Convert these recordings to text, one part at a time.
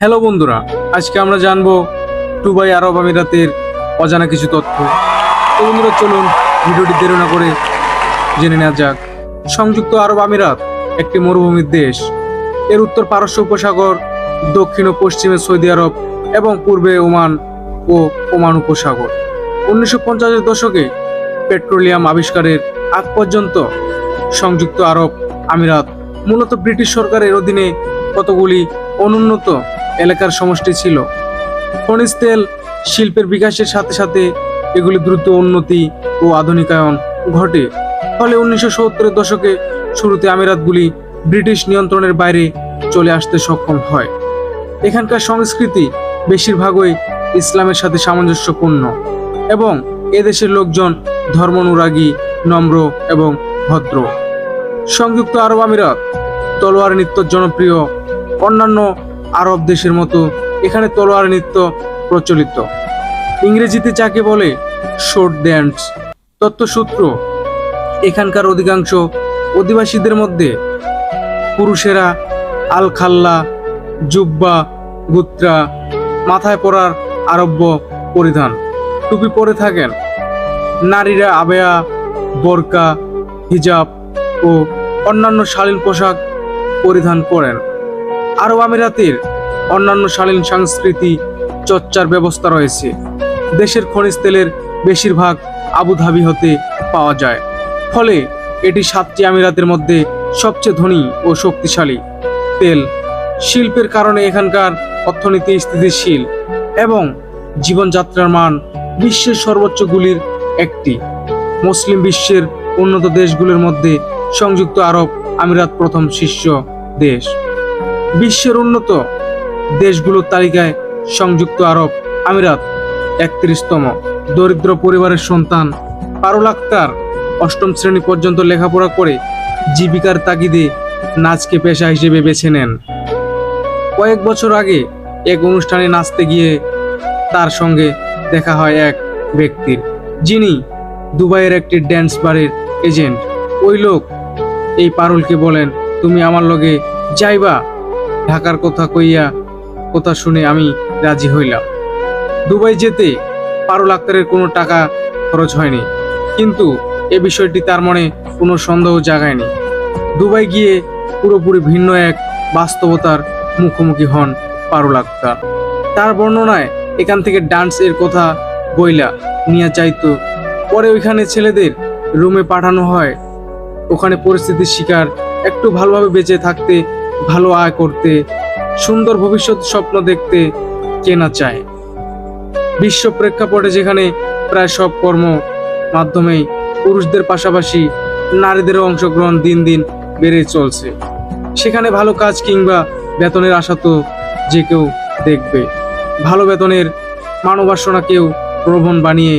Hello বন্ধুরা, আজকে আমরা জানবো দুবাই আরব আমিরাতের অজানা কিছু তথ্য। তো বন্ধুরা, চলুন ভিডিওটি দেরি না করে জেনে নেওয়া যাক। সংযুক্ত আরব আমিরাত একটি মরুভূমির দেশ। এর উত্তর পারস্য উপসাগর, দক্ষিণ ও পশ্চিমে সৌদি আরব এবং পূর্বে ওমান ও ওমান উপসাগর। 1950-এর দশকে পেট্রোলিয়াম আবিষ্কারের আগ পর্যন্ত সংযুক্ত আরব আমিরাত মূলত ব্রিটিশ সরকারের অধীনে কতগুলি অনুন্নত এলাকার সমষ্টি ছিল। খনিজ তেল শিল্পের বিকাশের সাথে সাথে এগুলি দ্রুত উন্নতি ও আধুনিকায়ন ঘটে। ফলে 1970-এর দশকে শুরুতে আমিরাতগুলি ব্রিটিশ নিয়ন্ত্রণের বাইরে চলে আসতে সক্ষম হয়। এখানকার সংস্কৃতি বেশিরভাগই ইসলামের সাথে সামঞ্জস্যপূর্ণ এবং এদেশের লোকজন ধর্মানুরাগী, নম্র এবং ভদ্র। সংযুক্ত আরব আমিরাত তলোয়ার নৃত্য জনপ্রিয়। অন্যান্য আরব দেশের মতো এখানে তলোয়ার নৃত্য প্রচলিত। ইংরেজিতে যাকে বলে শোর্ট ড্যান্স। তথ্যসূত্র: এখানকার অধিকাংশ অধিবাসীদের মধ্যে পুরুষেরা আল খাল্লা, জুব্বা, গুত্রা, মাথায় পরার আরব্য পরিধান, টুপি পরে থাকেন। নারীরা আবেয়া, বোরকা, হিজাব ও অন্যান্য শালীন পোশাক পরিধান করেন। আরব আমিরাতের অন্যান্য শালীন সংস্কৃতি চর্চার ব্যবস্থা রয়েছে। দেশের খনিজ তেলের বেশিরভাগ আবুধাবি হতে পাওয়া যায়, ফলে এটি 7টি আমিরাতের মধ্যে সবচেয়ে ধনী ও শক্তিশালী। তেল শিল্পের কারণে এখানকার অর্থনীতি স্থিতিশীল এবং জীবনযাত্রার মান বিশ্বের সর্বোচ্চগুলির একটি। মুসলিম বিশ্বের উন্নত দেশগুলোর মধ্যে সংযুক্ত আরব আমিরাত প্রথম শীর্ষ দেশ। বিশ্বের উন্নত দেশগুলোর তালিকায় সংযুক্ত আরব আমিরাত 31তম। দরিদ্র পরিবারের সন্তান পারুল আক্তার 8ম শ্রেণী পর্যন্ত লেখাপড়া করে জীবিকার তাগিদে নাচকে পেশা হিসেবে বেছে নেন। কয়েক বছর আগে এক অনুষ্ঠানে নাচতে গিয়ে তার সঙ্গে দেখা হয় এক ব্যক্তির, যিনি দুবাইয়ের একটি ড্যান্স বারের এজেন্ট। ওই লোক এই পারুলকে বলেন, তুমি আমার লগে যাইবা? ঢাকার কথা শুনে আমি রাজি হইলাম। দুবাই যেতে পারুল আক্তারের কোনো টাকা খরচ হয়নি, কিন্তু এ বিষয়টি তার মনে কোনো সন্দেহ জাগায়নি। দুবাই গিয়ে পুরোপুরি ভিন্ন এক বাস্তবতার মুখোমুখি হন পারুল আক্তার। তার বর্ণনায় এখান থেকে ডান্স এর কথা বইলা নিয়ে চাইতো। পরে ওইখানে ছেলেদের রুমে পাঠানো হয়। ওখানে পরিস্থিতির শিকার, একটু ভালোভাবে বেঁচে থাকতে, ভালো আয় করতে, সুন্দর ভবিষ্যৎ স্বপ্ন দেখতে কে না চায়। বিশ্ব প্রেক্ষাপটে যেখানে প্রায় সব কর্ম মাধ্যমেই পুরুষদের পাশাপাশি নারীদেরও অংশগ্রহণ দিন দিন বেড়ে চলছে, সেখানে ভালো কাজ কিংবা বেতনের আশা তো যে কেউ দেখবে। ভালো বেতনের মানবাসনাকেও প্রলোভন বানিয়ে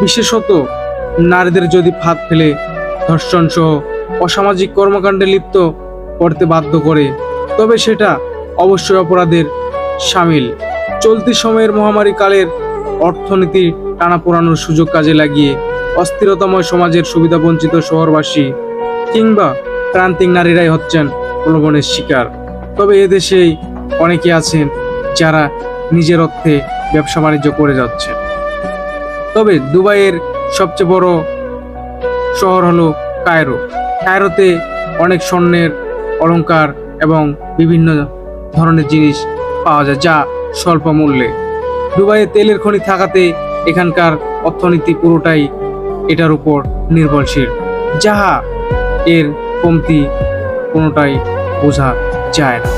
বিশেষত নারীদের যদি ফাঁদ ফেলে ধর্ষণ সহ অসামাজিক কর্মকাণ্ডে লিপ্ত করতে বাধ্য করে, তবে সেটা অবশ্যই অপরাধের শামিল। চলতি সময়ের মহামারী কালের অর্থনীতি টানাপোড়ানোর সুযোগ কাজে লাগিয়ে অস্থিরতাময় সমাজের সুবিধাবঞ্চিত শহরবাসী কিংবা প্রান্তিক নারীরাই হচ্ছেন প্রলোভনের শিকার। তবে এদেশেই অনেকে আছেন যারা নিজের অর্থে ব্যবসা বাণিজ্য করে যাচ্ছে। তবে দুবাইয়ের সবচেয়ে বড় শহর হলো কায়রো। কায়রোতে অনেক স্বর্ণের অলংকার এবং বিভিন্ন ধরনের জিনিস পাওয়া যায়, যা স্বল্প মূল্যে। দুবাইয়ে তেলের খনি থাকাতে এখানকার অর্থনীতি পুরোটাই এটার উপর নির্ভরশীল, যাহা এর কমতি কোনোটাই বোঝা যায় না।